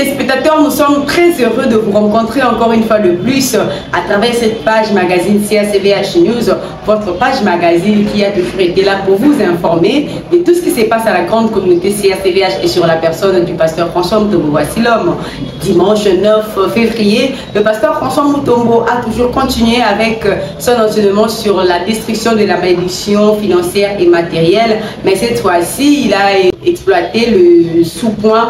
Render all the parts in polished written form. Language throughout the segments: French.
téléspectateurs, nous sommes très heureux de vous rencontrer encore une fois de plus à travers cette page magazine CACVH News, votre page magazine qui a toujours été là pour vous informer de tout ce qui se passe à la grande communauté CACVH et sur la personne du pasteur François Mutombo. Voici l'homme. Dimanche 9 février, le pasteur François Mutombo a toujours continué avec son enseignement sur la destruction de la malédiction financière et matérielle, mais cette fois-ci, il a exploité le sous-point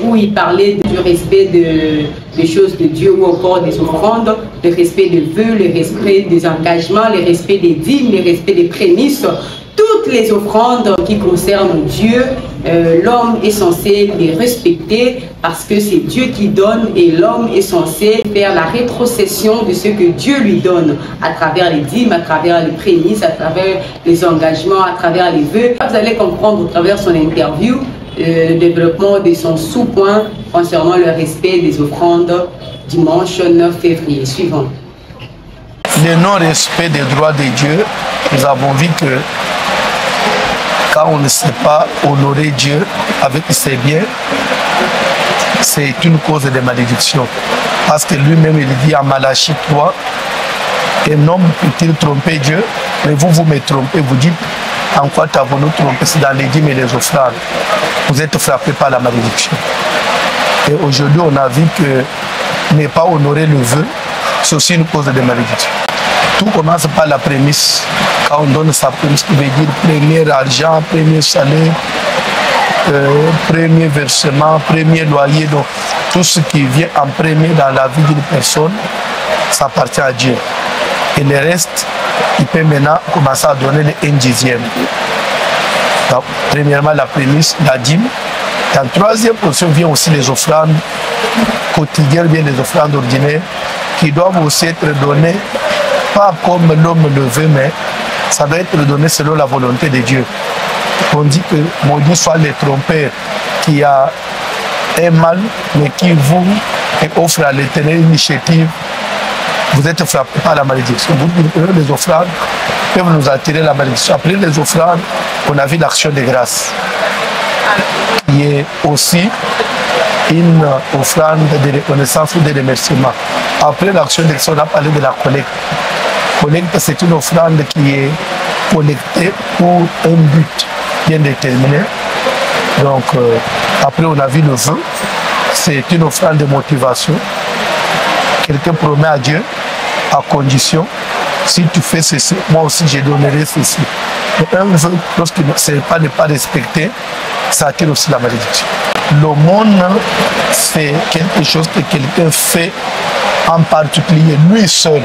où il parlait du respect des choses de Dieu ou encore des offrandes, le respect des vœux, le respect des engagements, le respect des dîmes, le respect des prémices, toutes les offrandes qui concernent Dieu. L'homme est censé les respecter parce que c'est Dieu qui donne et l'homme est censé faire la rétrocession de ce que Dieu lui donne à travers les dîmes, à travers les prémices, à travers les engagements, à travers les vœux. Vous allez comprendre au travers son interview le développement de son sous-point concernant le respect des offrandes dimanche 9 février. Suivant. Le non-respect des droits de Dieu, nous avons vu que quand on ne sait pas honorer Dieu avec ses biens, c'est une cause de malédiction. Parce que lui-même, il dit à Malachie 3, un homme peut-il tromper Dieu? Mais vous me trompez, vous dites, en quoi t'avons-nous trompé? C'est dans les dîmes et les offrandes. Vous êtes frappés par la malédiction. Et aujourd'hui, on a vu que ne pas honorer le vœu, c'est aussi une cause de malédiction. Tout commence par la prémisse. Quand on donne sa prémisse, qui veut dire premier argent, premier salaire, premier versement, premier loyer. Donc, tout ce qui vient en premier dans la vie d'une personne, ça appartient à Dieu. Et le reste, il peut maintenant commencer à donner les 1/10. Donc, premièrement, la prémisse, la dîme. En troisième position vient aussi les offrandes quotidiennes, bien les offrandes ordinaires, qui doivent aussi être données, pas comme l'homme le veut, mais ça doit être donné selon la volonté de Dieu. On dit que maudit soit le trompeur qui a un mal, mais qui vous offre à l'Éternel une initiative. Vous êtes frappé par la malédiction. Vous, les offrandes peuvent nous attirer la malédiction. Après les offrandes, on a vu l'action de grâce, qui est aussi une offrande de reconnaissance ou de remerciement. Après l'action de grâce, on a parlé de la collecte. Collecte, c'est une offrande qui est collectée pour un but bien déterminé. Donc, après, on a vu le vœu. C'est une offrande de motivation. Quelqu'un promet à Dieu, à condition, si tu fais ceci, moi aussi je donnerai ceci. Et un vœu, lorsqu'il ne pas respecté, ça attire aussi la malédiction. L'aumône, c'est quelque chose que quelqu'un fait en particulier, lui seul.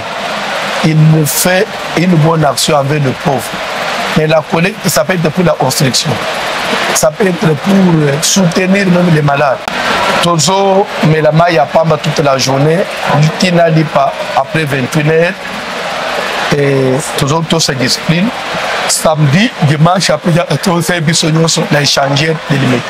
Il fait une bonne action avec le pauvre. Mais la collecte, ça peut être pour la construction. Ça peut être pour soutenir même les malades. Toujours, mais la maille à Pamba toute la journée, qui n'a pas après 21h, et toujours toute sa discipline. Samedi, dimanche, après, tous ces bisognos sont échangés de limites.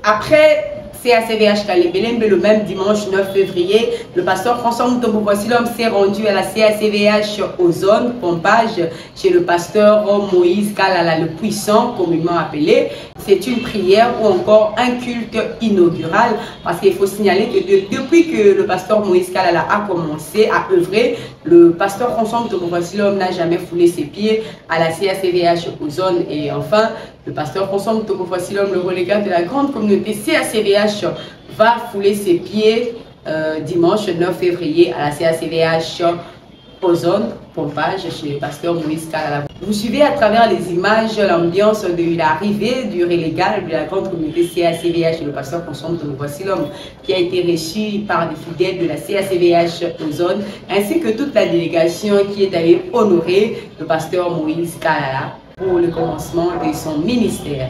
Après CACVH Kalebelembe, le même dimanche 9 février, le pasteur François Mutombo voici l'homme s'est rendu à la CACVH aux zones pompage chez le pasteur Moïse Kalala, le puissant, communément appelé. C'est une prière ou encore un culte inaugural, parce qu'il faut signaler que depuis que le pasteur Moïse Kalala a commencé à œuvrer, le pasteur François Mutombo voici l'homme n'a jamais foulé ses pieds à la CACVH aux zones. Et enfin, le pasteur François Mutombo voici l'homme, le relégat de la grande communauté CACVH, va fouler ses pieds dimanche 9 février à la CACVH Ozone, pompage chez le pasteur Moïse Kalala. Vous suivez à travers les images l'ambiance de l'arrivée du relégat de la grande communauté CACVH, le pasteur François Mutombo voici l'homme, qui a été reçu par des fidèles de la CACVH Ozone, ainsi que toute la délégation qui est allée honorer le pasteur Moïse Kalala pour le commencement de son ministère.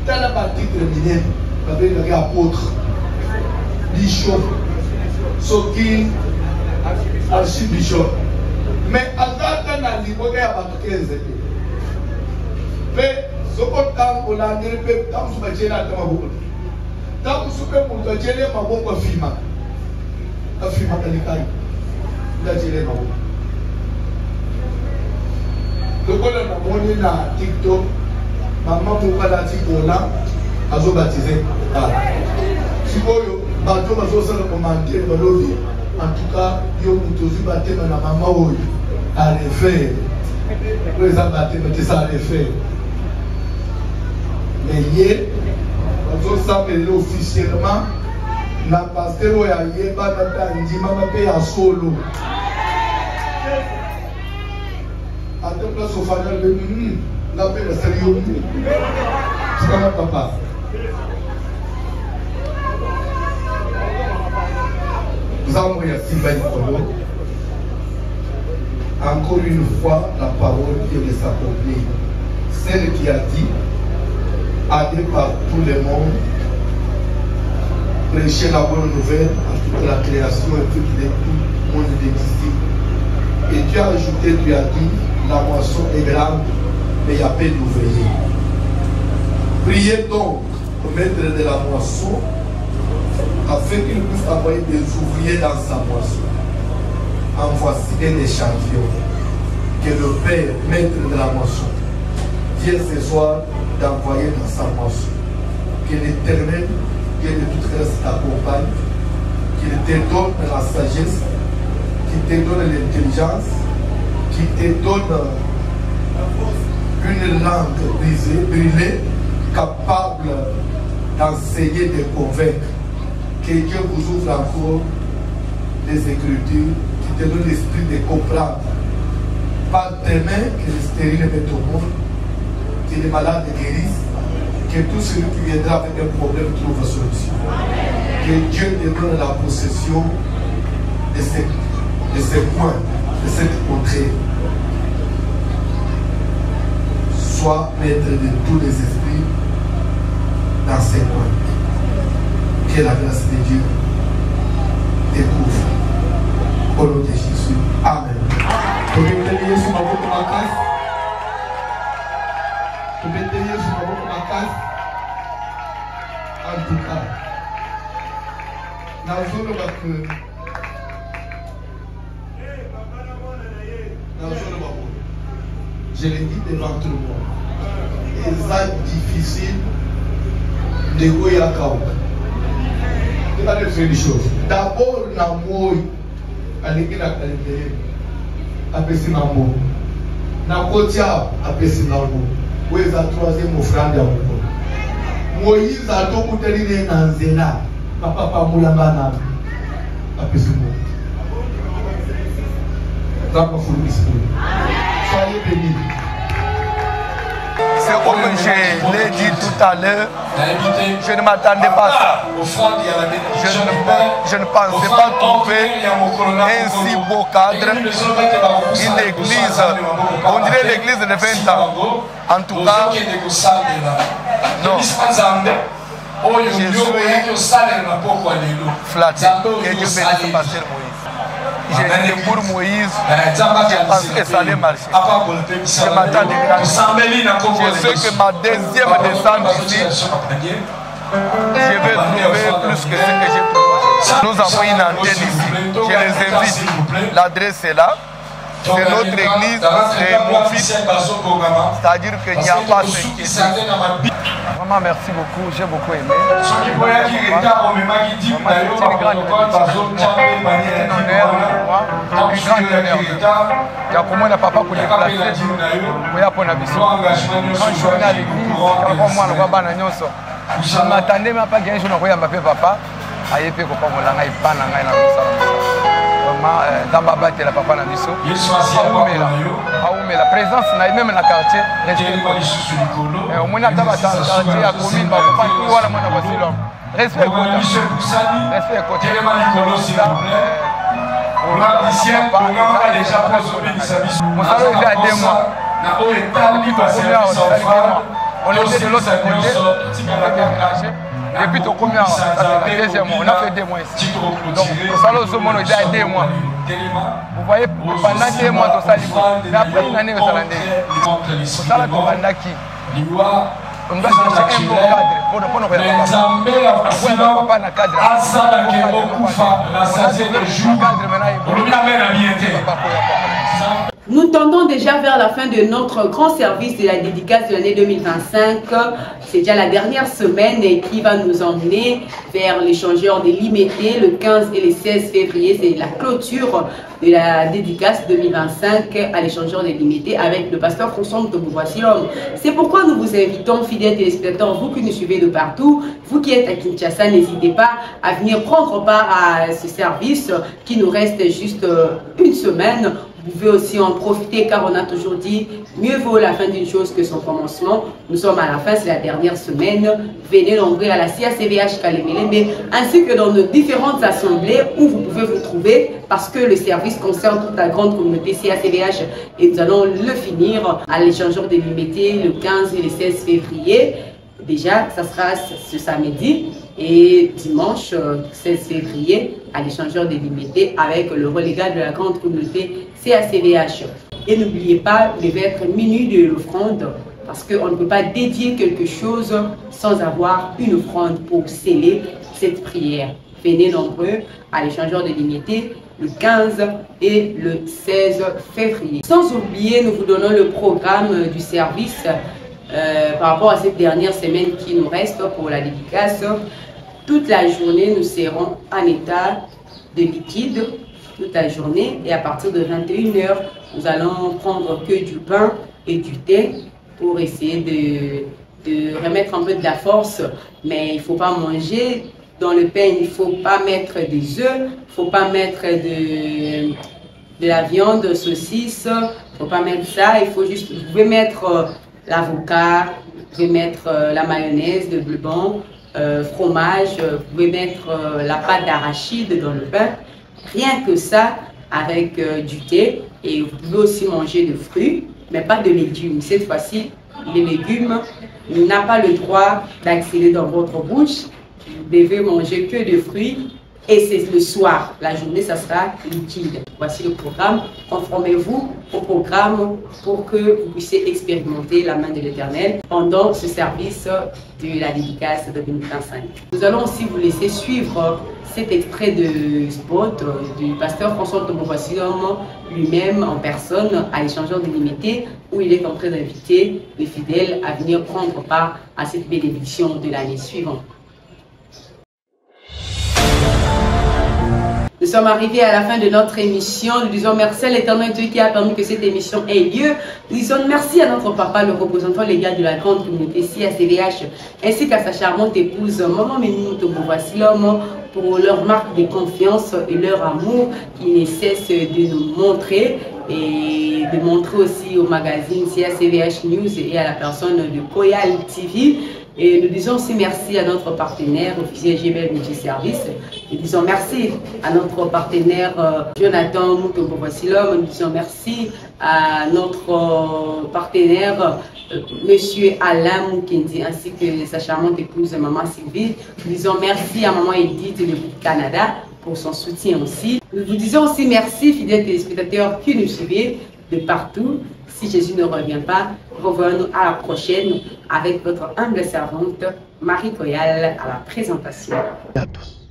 Dans la titre minime, il y a apôtre, bishop, soki, archibishop. Mais à la dans niveau, il y a 15 ans. Mais ce qu'on a, on a dit que dans ce que j'ai là, dans ce que j'ai là, on a filmé. On a filmé dans les cailles. On a dit là. Le qu'on a monté dans TikTok, maman pour la TikTok là, a baptisé. Si vous bateau va faire le commentaire dans l'eau. En tout cas, il y a un baptême dans la maman à refaire. Pour les baptêmes, c'est ça à refaire. Mais hier, on s'appelle officiellement, la pasteur ou ya yeba na tandi mama pe ya solo. Attends place au fanal de la paix la sérieux. C'est comment papa? Nous avons encore une fois la parole qui est s'accomplir. Celle qui a dit aller par tout le monde, prêcher la bonne nouvelle à toute la création et tout le monde des disciples. Et tu as ajouté, tu as dit, la moisson est grande, mais il y a peu d'ouvriers. Priez donc au maître de la moisson afin qu'il puisse envoyer des ouvriers dans sa moisson. En voici un échantillon que le Père, maître de la moisson, vient ce soir d'envoyer dans sa moisson. Que l'Éternel, Dieu de toute grâce, t'accompagne, qu'il te donne la sagesse, qu'il te donne l'intelligence, qu'il te donne une langue brûlée, capable d'enseigner, de convaincre. Que Dieu vous ouvre encore les Écritures, qui te donne l'esprit de comprendre. Par tes mains, que les stériles mettent au monde, que les malades guérissent, que tout celui qui viendra avec un problème trouve solution. Que Dieu te donne la possession de ces points, de cette contrée. Sois maître de tous les esprits dans ces points. Que la grâce de Dieu te couvre. Au nom de Jésus. Amen. Tu peux te sur ma boque ma casse. Tu peux te sur ma boque ma casse. En tout cas, dans le zone je l'ai dit devant tout le monde. Et c'est difficile de voir à Kaouka. Il va faire des choses. D'abord, la mort, avec la qualité, après c'est la mort. La côtière, après c'est la mort. Où est la troisième offrande à mon Moïse a tout coûté dans Zéna. Papa, pas moulanga, après c'est mort. Soyez bénis. C'est comme je l'ai dit tout à l'heure, je ne m'attendais pas à ça. Je ne pensais pas trouver un si beau cadre, une église, on dirait l'église de 20 ans. En tout cas, non. Je suis flatté. Que Dieu bénisse Pasteur Moïse. J'ai dit pour Moïse, je pense que ça allait marcher. Je m'attendais à ça. Je sais que ma deuxième descente ici, je vais trouver plus que ce que j'ai trouvé. Nous avons une antenne ici. Je les invite. L'adresse est là. C'est notre église, c'est mon fils. C'est-à-dire qu'il n'y a pas à s'inquiéter. Vraiment, merci beaucoup, j'ai beaucoup aimé. C'est une grande honneur. Il papa pour déplacer. Quand je suis à l'église, je ne m'attendais même pas qu'il y ait un jour où je papa. Je suis dans ma bataille, papa n'a biso. La présence même dans le quartier. Au moins, dans le quartier, à commune, respect côté. Mon salaire est à 2 mois. On était de l'autre côté, on a déménagé. Depuis tout combien, ça fait la deuxième mois, on a fait 2 mois ici. Donc, ça a monde déjà 2 mois. Vous voyez, pendant 2 mois, tout ça, mais après une année, ça a été on doit chercher un bon cadre pour ne pas Nous tendons déjà vers la fin de notre grand service de la dédicace de l'année 2025. C'est déjà la dernière semaine qui va nous emmener vers l'échangeur de l'Imété le 15 et le 16 février. C'est la clôture de la dédicace 2025 à l'échangeur de l'Imété avec le pasteur François Mtoboua-Silom. C'est pourquoi nous vous invitons, fidèles téléspectateurs, vous qui nous suivez de partout, vous qui êtes à Kinshasa, n'hésitez pas à venir prendre part à ce service qui nous reste juste une semaine. Vous pouvez aussi en profiter car on a toujours dit mieux vaut la fin d'une chose que son commencement. Nous sommes à la fin, c'est la dernière semaine. Venez nombreux à la CACVH Kalemelembe ainsi que dans nos différentes assemblées où vous pouvez vous trouver parce que le service concerne toute la grande communauté CACVH et nous allons le finir à l'échangeur de l'Imété le 15 et le 16 février. Déjà, ça sera ce samedi et dimanche 16 février à l'échangeur de l'Imété avec le relégat de la grande communauté CACVH. Et n'oubliez pas de mettre minute de l'offrande parce qu'on ne peut pas dédier quelque chose sans avoir une offrande pour sceller cette prière. Venez nombreux à l'échangeur de l'Imété le 15 et le 16 février. Sans oublier, nous vous donnons le programme du service par rapport à cette dernière semaine qui nous reste pour la dédicace. Toute la journée, nous serons en état de liquide, toute la journée, et à partir de 21 h, nous allons prendre que du pain et du thé pour essayer de remettre un peu de la force, mais il ne faut pas manger. Dans le pain, il ne faut pas mettre des œufs, il ne faut pas mettre de la viande, saucisse, il ne faut pas mettre ça, il faut juste, vous pouvez mettre l'avocat, vous pouvez mettre la mayonnaise, le bleu blanc, fromage, vous pouvez mettre la pâte d'arachide dans le pain, rien que ça avec du thé. Et vous pouvez aussi manger de fruits, mais pas de légumes. Cette fois-ci, les légumes n'ont pas le droit d'accéder dans votre bouche. Vous devez manger que de fruits. Et c'est le soir, la journée, ça sera liquide. Voici le programme. Conformez-vous au programme pour que vous puissiez expérimenter la main de l'Éternel pendant ce service de la dédicace de 2025. Nous allons aussi vous laisser suivre cet extrait de spot du pasteur François Mtoboua-Silom lui-même en personne à l'échangeur de l'Imété où il est en train d'inviter les fidèles à venir prendre part à cette bénédiction de l'année suivante. Nous sommes arrivés à la fin de notre émission. Nous disons merci à l'Éternel Dieu qui a permis que cette émission ait lieu. Nous disons merci à notre papa, le représentant légal de la grande communauté CACVH, ainsi qu'à sa charmante épouse, Maman Mtoboua-Silom, pour leur marque de confiance et leur amour qui ne cesse de nous montrer et de montrer aussi au magazine CACVH News et à la personne de Koyal TV. Et nous disons aussi merci à notre partenaire officiel GBL Métier Service. Nous disons merci à notre partenaire Jonathan Mtoboua-Silom. Nous disons merci à notre partenaire Monsieur Alain Moukendi ainsi que sa charmante épouse Maman Sylvie. Nous disons merci à Maman Edith du Canada pour son soutien aussi. Nous vous disons aussi merci, fidèles téléspectateurs qui nous suivez de partout. Si Jésus ne revient pas, revenons à la prochaine avec votre humble servante Marie Koyal à la présentation. À tous.